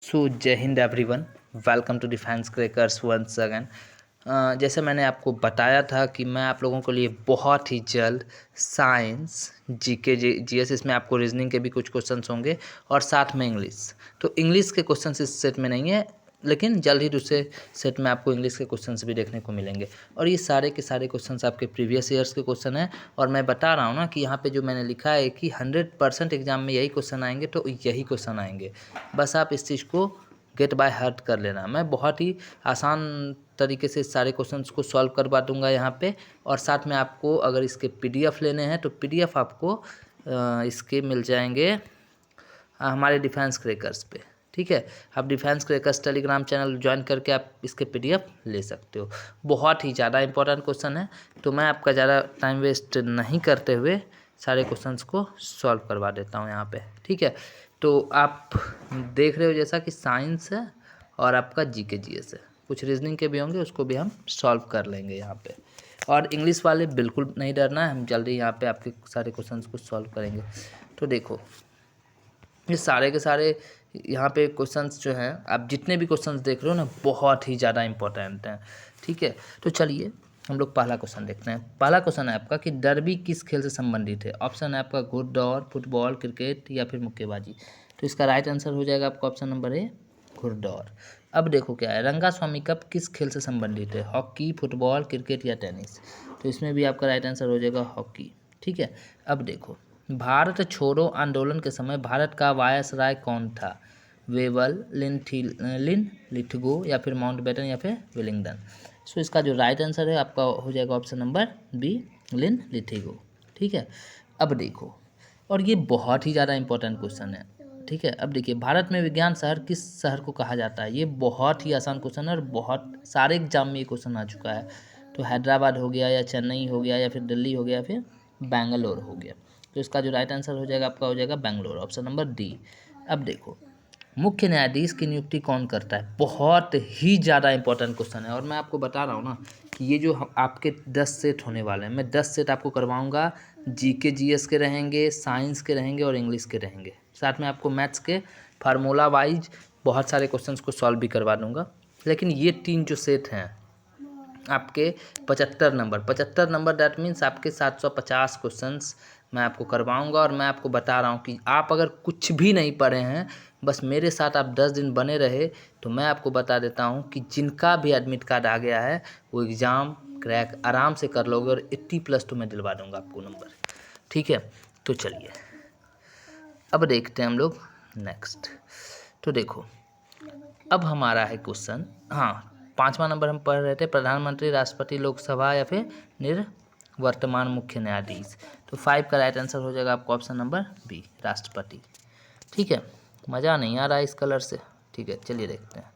So Jai Hind everyone, welcome to defence crackers once again. जैसे मैंने आपको बताया था कि मैं आप लोगों के लिए बहुत ही जल्द साइंस जीके जीएस इसमें आपको रीजनिंग के भी कुछ क्वेश्चंस होंगे और साथ में इंग्लिश। तो इंग्लिश के क्वेश्चंस इस सेट में नहीं है, लेकिन जल्द ही दूसरे सेट में आपको इंग्लिश के क्वेश्चंस भी देखने को मिलेंगे। और ये सारे के सारे क्वेश्चंस आपके प्रीवियस ईयर्स के क्वेश्चन हैं। और मैं बता रहा हूँ ना कि यहाँ पे जो मैंने लिखा है कि 100% एग्जाम में यही क्वेश्चन आएंगे, तो यही क्वेश्चन आएंगे। बस आप इस चीज़ को गेट बाय हार्ट कर लेना। मैं बहुत ही आसान तरीके से सारे क्वेश्चंस को सॉल्व करवा दूंगा यहाँ पे। और साथ में आपको अगर इसके पीडीएफ लेने हैं तो पीडीएफ आपको इसके मिल जाएंगे हमारे डिफेंस क्रैकर्स पे। ठीक है, आप defence crackers Telegram channel join करके आप इसके पीडीएफ ले सकते हो। बहुत ही ज़्यादा इंपॉर्टेंट क्वेश्चन है, तो मैं आपका ज़्यादा टाइम वेस्ट नहीं करते हुए सारे क्वेश्चंस को सॉल्व करवा देता हूँ यहाँ पे। ठीक है, तो आप देख रहे हो जैसा कि साइंस है और आपका जीके जीएस है, कुछ रीजनिंग के भी होंगे, उसको भी हम सॉल्व कर लेंगे यहाँ पे। और इंग्लिश वाले बिल्कुल नहीं डरना है, हम जल्दी यहाँ पे आपके सारे क्वेश्चंस को सॉल्व करेंगे। तो देखो, ये सारे के सारे यहाँ पे क्वेश्चंस जो हैं, आप जितने भी क्वेश्चंस देख रहे हो ना, बहुत ही ज़्यादा इंपॉर्टेंट हैं। ठीक है, तो चलिए हम लोग पहला क्वेश्चन देखते हैं। पहला क्वेश्चन है आपका कि डर्बी किस खेल से संबंधित है। ऑप्शन है आपका घुड़दौड़, फुटबॉल, क्रिकेट या फिर मुक्केबाजी। तो इसका राइट आंसर हो जाएगा आपका ऑप्शन नंबर ए, घुड़दौड़। अब देखो क्या है, रंगास्वामी कप किस खेल से संबंधित है। हॉकी, फुटबॉल, क्रिकेट या टेनिस। तो इसमें भी आपका राइट आंसर हो जाएगा हॉकी। ठीक है, अब देखो, भारत छोड़ो आंदोलन के समय भारत का वायसराय कौन था। वेवल, लिन लिथगो या फिर माउंटबेटन या फिर वेलिंगटन। सो इसका जो राइट आंसर है आपका हो जाएगा ऑप्शन नंबर बी, लिन लिथगो। ठीक है, अब देखो, और ये बहुत ही ज़्यादा इंपॉर्टेंट क्वेश्चन है। ठीक है, अब देखिए, भारत में विज्ञान शहर किस शहर को कहा जाता है। ये बहुत ही आसान क्वेश्चन है और बहुत सारे एग्जाम में ये क्वेश्चन आ चुका है। तो हैदराबाद हो गया या चेन्नई हो गया या फिर दिल्ली हो गया या फिर बेंगलोर हो गया। तो इसका जो राइट आंसर हो जाएगा आपका हो जाएगा बेंगलोर, ऑप्शन नंबर डी। अब देखो, मुख्य न्यायाधीश की नियुक्ति कौन करता है। बहुत ही ज़्यादा इंपॉर्टेंट क्वेश्चन है और मैं आपको बता रहा हूँ ना कि ये जो आपके 10 सेट होने वाले हैं, मैं 10 सेट आपको करवाऊँगा। जीके जीएस के रहेंगे, साइंस के रहेंगे और इंग्लिश के रहेंगे। साथ में आपको मैथ्स के फार्मूला वाइज बहुत सारे क्वेश्चंस को सॉल्व भी करवा दूँगा। लेकिन ये 3 जो सेट हैं आपके 75 नंबर दैट मीन्स आपके 750 क्वेश्चंस मैं आपको करवाऊंगा। और मैं आपको बता रहा हूं कि आप अगर कुछ भी नहीं पढ़े हैं, बस मेरे साथ आप 10 दिन बने रहे, तो मैं आपको बता देता हूं कि जिनका भी एडमिट कार्ड आ गया है वो एग्ज़ाम क्रैक आराम से कर लोगे और 80+2 में दिलवा दूंगा आपको नंबर। ठीक है, तो चलिए अब देखते हैं हम लोग नेक्स्ट। तो देखो, अब हमारा है क्वेश्चन, हाँ, 5वां नंबर हम पढ़ रहे थे, प्रधानमंत्री, राष्ट्रपति, लोकसभा या फिर निर्वर्तमान मुख्य न्यायाधीश। तो 5 का राइट आंसर हो जाएगा आपको ऑप्शन नंबर बी, राष्ट्रपति। ठीक है, मज़ा नहीं आ रहा है इस कलर से। ठीक है, चलिए देखते हैं,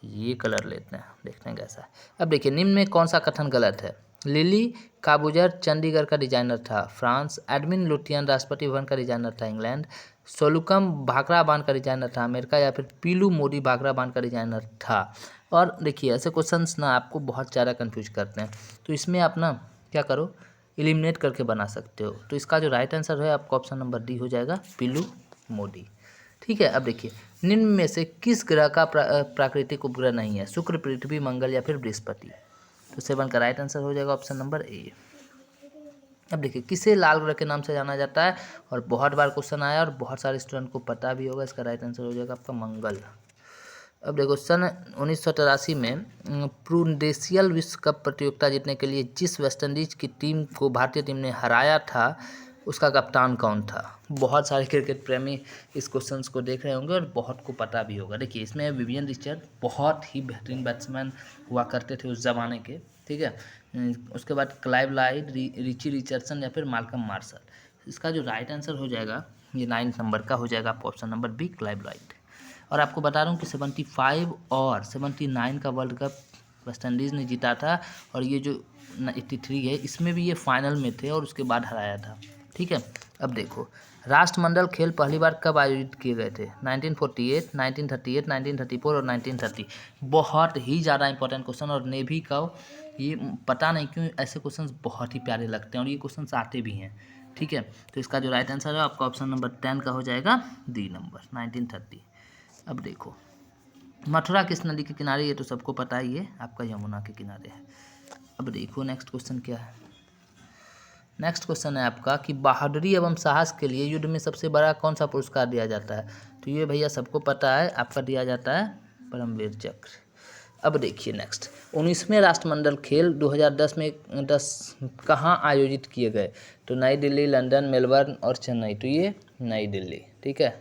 ये कलर लेते हैं, देखते हैं कैसा है। अब देखिए, निम्न में कौन सा कथन गलत है। लिली काबूजर चंडीगढ़ का डिजाइनर था, France. Admin Lutyens Rashtrapati Bhavan का डिजाइनर था, इंग्लैंड। सोलुकम भाखड़ा बांध का डिजाइनर था, अमेरिका। या फिर पीलू मोदी भाखड़ा बांध का डिजाइनर था। और देखिए, ऐसे क्वेश्चंस ना आपको बहुत ज़्यादा कंफ्यूज करते हैं, तो इसमें आप ना क्या करो, एलिमिनेट करके बना सकते हो। तो इसका जो राइट आंसर है आपका ऑप्शन नंबर डी हो जाएगा, पीलू मोदी। ठीक है, अब देखिए, निम्न में से किस ग्रह का प्राकृतिक उपग्रह नहीं है। शुक्र, पृथ्वी, मंगल या फिर बृहस्पति। तो 7 का राइट आंसर हो जाएगा ऑप्शन नंबर ए। अब देखिए, किसे लाल ग्रह के नाम से जाना जाता है, और बहुत बार क्वेश्चन आया और बहुत सारे स्टूडेंट को पता भी होगा। इसका राइट आंसर हो जाएगा आपका मंगल। अब देखो, सन 1983 में प्रूडेंशियल विश्व कप प्रतियोगिता जीतने के लिए जिस वेस्टइंडीज की टीम को भारतीय टीम ने हराया था, उसका कप्तान कौन था। बहुत सारे क्रिकेट प्रेमी इस क्वेश्चंस को देख रहे होंगे और बहुत को पता भी होगा। देखिए, इसमें विवियन रिचर्ड बहुत ही बेहतरीन बैट्समैन हुआ करते थे उस ज़माने के। ठीक है, उसके बाद क्लाइव लाइड, रिची रिचर्डसन या फिर माल्कम मार्शल। इसका जो राइट आंसर हो जाएगा ये 9 नंबर का हो जाएगा आपका ऑप्शन नंबर बी, क्लाइव लाइड। और आपको बता रहा हूँ कि 75 और 79 का वर्ल्ड कप वेस्टइंडीज़ ने जीता था, और ये जो 83 है इसमें भी ये फाइनल में थे और उसके बाद हराया था। ठीक है, अब देखो, राष्ट्रमंडल खेल पहली बार कब आयोजित किए गए थे। 1948, 1938, 1934 और 1930। बहुत ही ज़्यादा इंपॉर्टेंट क्वेश्चन, और नेवी का ये पता नहीं क्यों ऐसे क्वेश्चंस बहुत ही प्यारे लगते हैं और ये क्वेश्चंस आते भी हैं। ठीक है, तो इसका जो राइट आंसर है आपका ऑप्शन नंबर 10 का हो जाएगा डी नंबर, 1930। अब देखो, मथुरा किस नदी के किनारे, ये तो सबको पता ही है, आपका यमुना के किनारे है। अब देखो नेक्स्ट क्वेश्चन क्या है। नेक्स्ट क्वेश्चन है आपका कि बहादुरी एवं साहस के लिए युद्ध में सबसे बड़ा कौन सा पुरस्कार दिया जाता है। तो ये भैया सबको पता है, आपका दिया जाता है परमवीर चक्र। अब देखिए नेक्स्ट, 19वें राष्ट्रमंडल खेल 2010 में कहाँ आयोजित किए गए। तो नई दिल्ली, लंदन, मेलबर्न और चेन्नई। तो ये नई दिल्ली, ठीक है।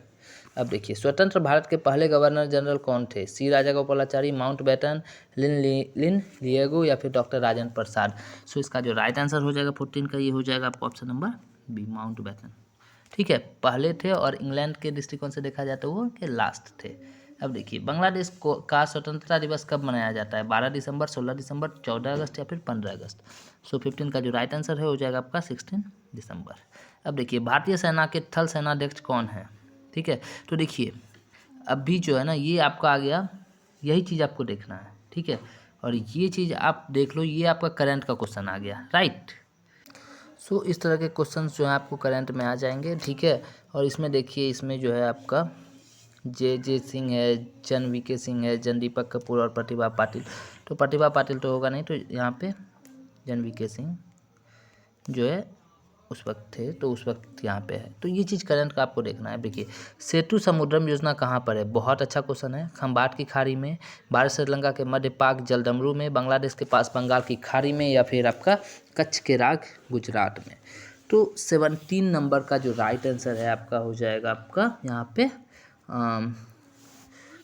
अब देखिए, स्वतंत्र भारत के पहले गवर्नर जनरल कौन थे। सी राजागोपालाचारी, माउंटबेटन, लिन लिएगो या फिर डॉक्टर राजेंद्र प्रसाद। सो इसका जो राइट आंसर हो जाएगा 14 का, ये हो जाएगा आपको ऑप्शन नंबर बी, माउंटबेटन, ठीक है। पहले थे और इंग्लैंड के दृष्टिकोण से देखा जाए तो वो के लास्ट थे। अब देखिए, बांग्लादेश का स्वतंत्रता दिवस कब मनाया जाता है। 12 दिसंबर, 16 दिसंबर, 14 अगस्त या फिर 15 अगस्त। सो 15 का जो राइट आंसर है हो जाएगा आपका 16 दिसंबर। अब देखिए, भारतीय सेना के थल सेनाध्यक्ष कौन है, ठीक है। तो देखिए, अभी जो है ना, ये आपका आ गया, यही चीज़ आपको देखना है, ठीक है। और ये चीज़ आप देख लो, ये आपका करंट का क्वेश्चन आ गया, राइट। सो इस तरह के क्वेश्चंस जो है आपको करंट में आ जाएंगे, ठीक है। और इसमें देखिए, इसमें जो है आपका जे सिंह है, जन वीके सिंह है, जन दीपक कपूर और प्रतिभा पाटिल। तो प्रतिभा पाटिल तो होगा नहीं, तो यहाँ पे जन वीके सिंह जो है उस वक्त थे, तो उस वक्त यहाँ पे है। तो ये चीज़ करंट का आपको देखना है। देखिए, सेतु समुद्रम योजना कहाँ पर है। बहुत अच्छा क्वेश्चन है। खंबाट की खाड़ी में, भारत श्रीलंका के मध्य पाक जलदमरू में, बांग्लादेश के पास बंगाल की खाड़ी में या फिर आपका कच्छ के राग गुजरात में। तो 17 नंबर का जो राइट आंसर है आपका हो जाएगा आपका यहाँ पे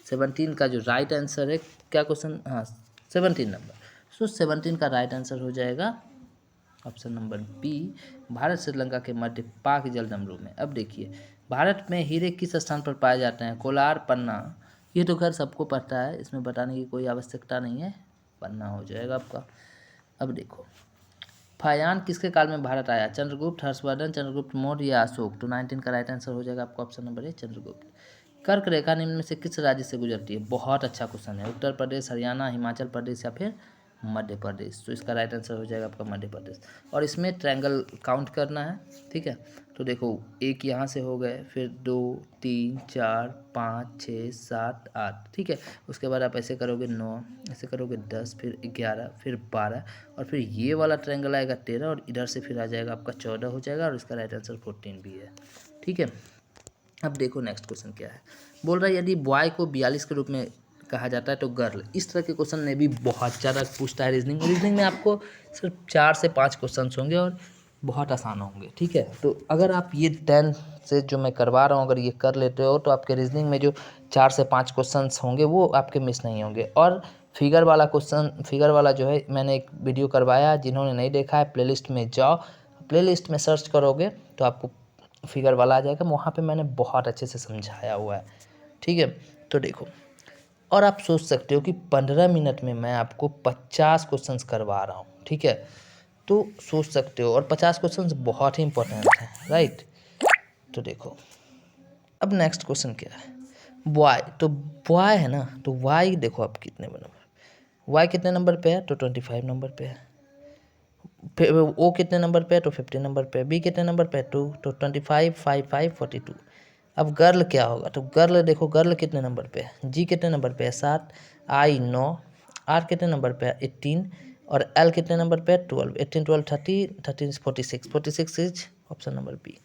17 का जो राइट आंसर है, क्या क्वेश्चन, हाँ 17 नंबर। सो 17 का राइट आंसर हो जाएगा option number B, Bharat Sri Lanka के मध्य पाक जलदमरू में। अब देखिए, भारत में हीरे किस स्थान पर पाए जाते हैं। कोलार, पन्ना। ये तो खैर सबको पता है, इसमें बताने की कोई आवश्यकता नहीं है, पन्ना हो जाएगा आपका। अब देखो, फायान किसके काल में भारत आया। चंद्रगुप्त, हर्षवर्धन, चंद्रगुप्त मौर्य या अशोक। तो 19 का राइट आंसर हो जाएगा आपका ऑप्शन नंबर ए, चंद्रगुप्त। कर्क रेखा निम्न में से किस राज्य से गुजरती है। बहुत अच्छा क्वेश्चन है। उत्तर प्रदेश, हरियाणा, हिमाचल प्रदेश या फिर मध्य प्रदेश। तो इसका राइट आंसर हो जाएगा आपका मध्य प्रदेश। और इसमें ट्रायंगल काउंट करना है, ठीक है। तो देखो, एक यहाँ से हो गए, फिर 2, 3, 4, 5, 6, 7, 8, ठीक है। उसके बाद आप ऐसे करोगे 9, ऐसे करोगे 10, फिर 11, फिर 12 और फिर ये वाला ट्रायंगल आएगा 13 और इधर से फिर आ जाएगा आपका 14 हो जाएगा। और इसका राइट आंसर 14 भी है, ठीक है। अब देखो नेक्स्ट क्वेश्चन क्या है। बोल रहा है, यदि बॉय को 42 के रूप में कहा जाता है तो गर्ल। इस तरह के क्वेश्चन ने भी बहुत ज़्यादा पूछता है। रीजनिंग में आपको सिर्फ 4 से 5 क्वेश्चन होंगे और बहुत आसान होंगे, ठीक है। तो अगर आप ये 10 से जो मैं करवा रहा हूँ अगर ये कर लेते हो तो आपके रीजनिंग में जो 4 से 5 क्वेश्चन होंगे वो आपके मिस नहीं होंगे। और फिगर वाला क्वेश्चन, फिगर वाला जो है, मैंने एक वीडियो करवाया, जिन्होंने नहीं देखा है प्लेलिस्ट में जाओ, प्लेलिस्ट में सर्च करोगे तो आपको फिगर वाला आ जाएगा। वहाँ पे मैंने बहुत अच्छे से समझाया हुआ है, ठीक है। तो देखो, और आप सोच सकते हो कि 15 मिनट में मैं आपको 50 क्वेश्चंस करवा रहा हूँ, ठीक है। तो सोच सकते हो, और 50 क्वेश्चंस बहुत ही इंपॉर्टेंट हैं, राइट। तो देखो, अब नेक्स्ट क्वेश्चन क्या है। बॉय, तो बॉय है ना, तो वाई देखो आप कितने नंबर, वाई कितने नंबर पे है तो 25 नंबर पे है। फिर ओ कितने नंबर पे है तो 50 नंबर पे है। बी कितने नंबर पे है 2, तो 25, 5, 5, 42। अब गर्ल क्या होगा, तो गर्ल देखो, गर्ल कितने नंबर पे है। जी कितने नंबर पे है 7, आई 9, आर कितने नंबर पे है 18 और एल कितने नंबर पे है 12। 18, 12, 30, 13, 46, 46 इज ऑप्शन नंबर बी।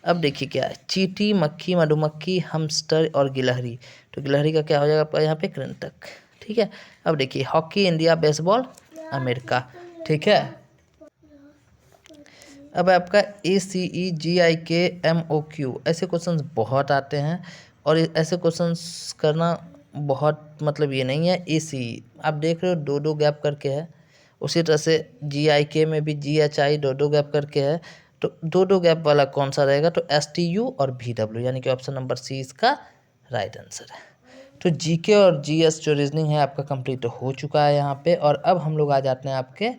अब देखिए क्या है, चींटी, मक्खी, मधुमक्खी, हमस्टर और गिलहरी। तो गिलहरी का क्या हो जाएगा आपका यहाँ पे कृंतक, ठीक है। अब देखिए, हॉकी इंडिया, बेसबॉल अमेरिका, ठीक है। अब आपका ACEGIK MOQ, ऐसे क्वेश्चंस बहुत आते हैं और ऐसे क्वेश्चंस करना बहुत, मतलब ये नहीं है। ACE आप देख रहे हो 2 गैप करके है, उसी तरह से GIK में भी GHI 2 गैप करके है। तो 2 गैप वाला कौन सा रहेगा, तो STU और VW, यानी कि ऑप्शन नंबर सी इसका राइट आंसर है। तो GK और GS जो रीजनिंग है आपका कंप्लीट हो चुका है यहाँ पे। और अब हम लोग आ जाते हैं आपके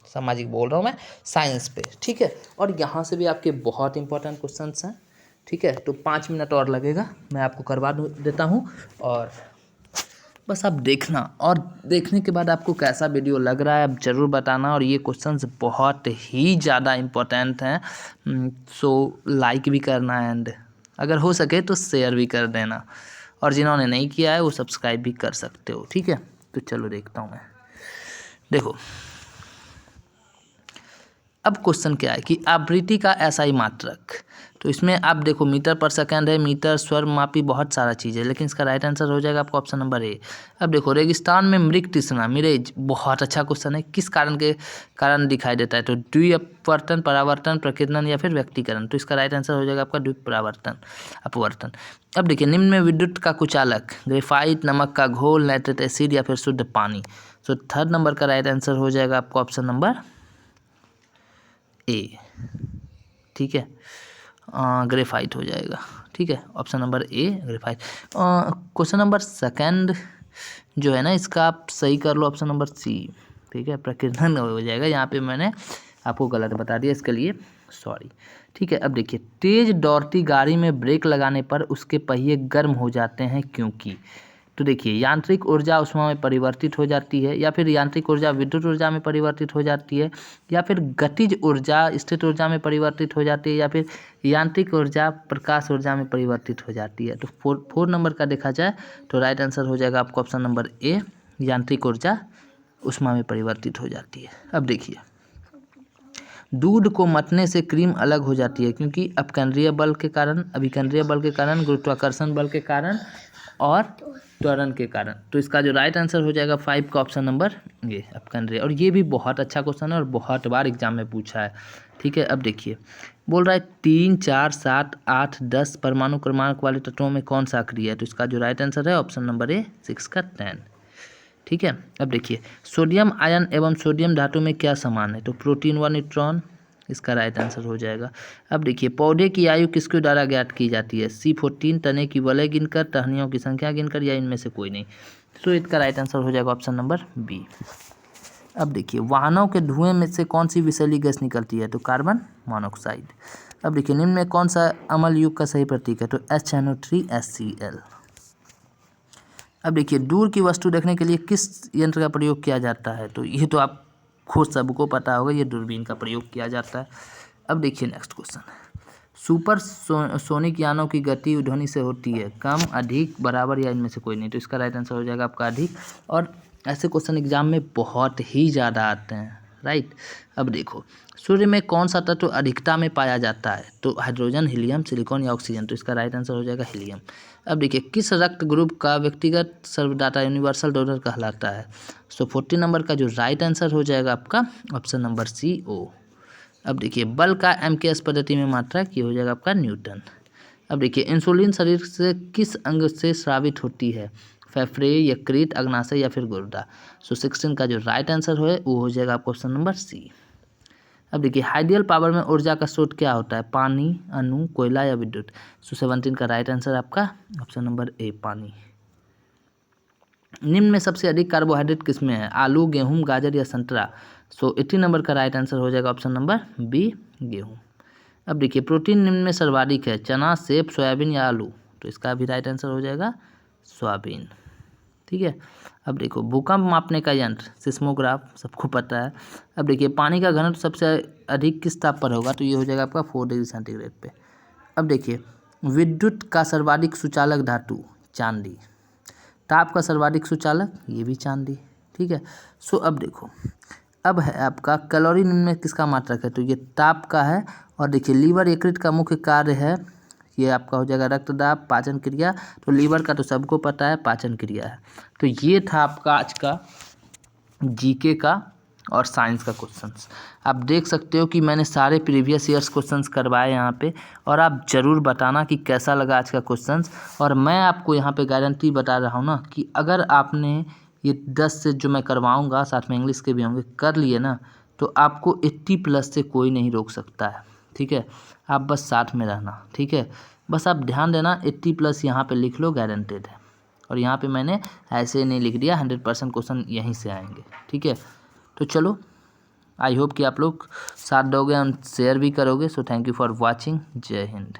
सामाजिक बोल रहा हूँ मैं, साइंस पे, ठीक है। और यहाँ से भी आपके बहुत इंपॉर्टेंट क्वेश्चंस हैं, ठीक है। तो 5 मिनट और लगेगा, मैं आपको करवा देता हूँ और बस आप देखना, और देखने के बाद आपको कैसा वीडियो लग रहा है आप ज़रूर बताना। और ये क्वेश्चंस बहुत ही ज़्यादा इम्पोर्टेंट हैं, सो लाइक भी करना एंड अगर हो सके तो शेयर भी कर देना, और जिन्होंने नहीं किया है वो सब्सक्राइब भी कर सकते हो। ठीक है, तो चलो देखता हूँ मैं। देखो अब क्वेश्चन क्या है कि आवृत्ति का SI मात्रक। तो इसमें आप देखो मीटर पर सेकंड है, मीटर, स्वर मापी, बहुत सारा चीज़ है, लेकिन इसका राइट आंसर हो जाएगा आपको ऑप्शन नंबर ए। अब देखो रेगिस्तान में मृग तृष्णा, मिरेज, बहुत अच्छा क्वेश्चन है। किस कारण के कारण दिखाई देता है? तो द्विअपवर्तन, परावर्तन, प्रकीर्णन या फिर व्यक्तीकरण। तो इसका राइट आंसर हो जाएगा आपका द्विपरावर्तन, अपवर्तन। अब देखिए निम्न में विद्युत का कुचालक, ग्रेफाइट, नमक का घोल, नाइट्रेट एसिड या फिर शुद्ध पानी। तो थर्ड नंबर का राइट आंसर हो जाएगा आपको ऑप्शन नंबर ए। ठीक है, ग्रेफाइट हो जाएगा। ठीक है, option number A graphite. Question number second जो है ना, इसका आप सही कर लो, ऑप्शन नंबर सी। ठीक है, प्रकीर्णन हो जाएगा। यहाँ पे मैंने आपको गलत बता दिया, इसके लिए सॉरी। ठीक है, अब देखिए तेज दौड़ती गाड़ी में ब्रेक लगाने पर उसके पहिए गर्म हो जाते हैं क्योंकि। तो देखिए यांत्रिक ऊर्जा ऊष्मा में परिवर्तित हो जाती है, या फिर यांत्रिक ऊर्जा विद्युत ऊर्जा में परिवर्तित हो जाती है, या फिर गतिज ऊर्जा स्थिर ऊर्जा में परिवर्तित हो जाती है, या फिर यांत्रिक ऊर्जा प्रकाश ऊर्जा में परिवर्तित हो जाती है। तो फोर नंबर का देखा जाए तो राइट आंसर हो जाएगा आपको ऑप्शन नंबर ए, यांत्रिक ऊर्जा ऊष्मा में परिवर्तित हो जाती है। अब देखिए दूध को मथने से क्रीम अलग हो जाती है क्योंकि अपकेंद्रीय बल के कारण, अभिकेंद्रीय बल के कारण, गुरुत्वाकर्षण बल के कारण और त्वरण के कारण। तो इसका जो राइट आंसर हो जाएगा 5 का ऑप्शन नंबर ये अपकेंद्रीय। और ये भी बहुत अच्छा क्वेश्चन है और बहुत बार एग्जाम में पूछा है। ठीक है, अब देखिए बोल रहा है 3, 4, 7, 8, 10 परमाणु क्रमांक वाले तत्वों में कौन सा अक्रिय है? तो इसका जो राइट आंसर है ऑप्शन नंबर ए 6 का 10। ठीक है, अब देखिए सोडियम आयन एवं सोडियम धातु में क्या समान है? तो प्रोटीन व न्यूट्रॉन, इसका राइट आंसर हो जाएगा। अब देखिए पौधे की आयु किसके द्वारा ज्ञात की जाती है? C14, तने की वलय गिनकर, टहनियों की संख्या गिनकर, या इनमें से कोई नहीं। तो इसका राइट आंसर हो जाएगा ऑप्शन नंबर बी। अब देखिए वाहनों के धुएं में से कौन सी विषैली गैस निकलती है? तो कार्बन मोनोऑक्साइड। अब देखिए निम्न में कौन सा अम्ल युग का सही प्रतीक है? तो HNO3HCl। अब देखिए दूर की वस्तु देखने के लिए किस यंत्र का प्रयोग किया जाता है? तो ये तो आप खुद सबको पता होगा, ये दूरबीन का प्रयोग किया जाता है। अब देखिए नेक्स्ट क्वेश्चन, सुपर सोनिक यानों की गति ध्वनि से होती है? कम, अधिक, बराबर, या इनमें से कोई नहीं। तो इसका राइट आंसर हो जाएगा आपका अधिक। और ऐसे क्वेश्चन एग्जाम में बहुत ही ज़्यादा आते हैं, राइट। अब देखो सूर्य में कौन सा तत्व अधिकता में पाया जाता है? तो हाइड्रोजन, हीलियम, सिलिकॉन या ऑक्सीजन। तो इसका राइट आंसर हो जाएगा हीलियम। अब देखिए किस रक्त ग्रुप का व्यक्तिगत सर्वदाता यूनिवर्सल डोनर कहलाता है? सो 40 नंबर का जो राइट आंसर हो जाएगा आपका ऑप्शन नंबर CO। अब देखिए बल का MKS पद्धति में मात्रक, ये हो जाएगा आपका न्यूटन। अब देखिए इंसुलिन शरीर से किस अंग से स्रावित होती है? फेफड़े, यकृत, अग्नाशय या फिर गुर्दा। सो 16 का जो राइट आंसर है वो हो जाएगा आपका ऑप्शन नंबर सी। अब देखिए आइडियल पावर में ऊर्जा का स्रोत क्या होता है? पानी, अणु, कोयला या विद्युत। सो 17 का राइट आंसर आपका ऑप्शन नंबर ए, पानी। निम्न में सबसे अधिक कार्बोहाइड्रेट किसमें है? आलू, गेहूं, गाजर या संतरा। सो 80 नंबर का राइट आंसर हो जाएगा ऑप्शन नंबर बी, गेहूं। अब देखिए प्रोटीन निम्न में सर्वाधिक है? चना, सेब, सोयाबीन या आलू। तो इसका भी राइट आंसर हो जाएगा सोयाबीन। ठीक है, अब देखो भूकंप मापने का यंत्र, सिस्मोग्राफ, सबको पता है। अब देखिए पानी का घनत्व सबसे अधिक किस ताप पर होगा? तो ये हो जाएगा आपका 4 डिग्री सेंटीग्रेड पे। अब देखिए विद्युत का सर्वाधिक सुचालक धातु, चांदी। ताप का सर्वाधिक सुचालक, ये भी चांदी। ठीक है, सो अब देखो अब है आपका कैलोरी निम्न में किसका मात्रक है? तो ये ताप का है। और देखिए लीवर यकृत का मुख्य कार्य है, ये आपका हो जाएगा रक्तदाब, पाचन क्रिया। तो लीवर का तो सबको पता है, पाचन क्रिया है। तो ये था आपका आज का जीके का और साइंस का क्वेश्चंस। आप देख सकते हो कि मैंने सारे प्रीवियस ईयर्स क्वेश्चंस करवाए यहाँ पे, और आप ज़रूर बताना कि कैसा लगा आज का क्वेश्चंस। और मैं आपको यहाँ पे गारंटी बता रहा हूँ ना कि अगर आपने ये 10 से जो मैं करवाऊँगा, साथ में इंग्लिश के भी होंगे, कर लिए ना, तो आपको 80+ से कोई नहीं रोक सकता है। ठीक है, आप बस साथ में रहना। ठीक है, बस आप ध्यान देना, 80+ यहाँ पे लिख लो, गारंटेड है। और यहाँ पे मैंने ऐसे नहीं लिख दिया, 100% क्वेश्चन यहीं से आएंगे। ठीक है, तो चलो आई होप कि आप लोग साथ दोगे और शेयर भी करोगे। So thank you for watching. जय हिंद।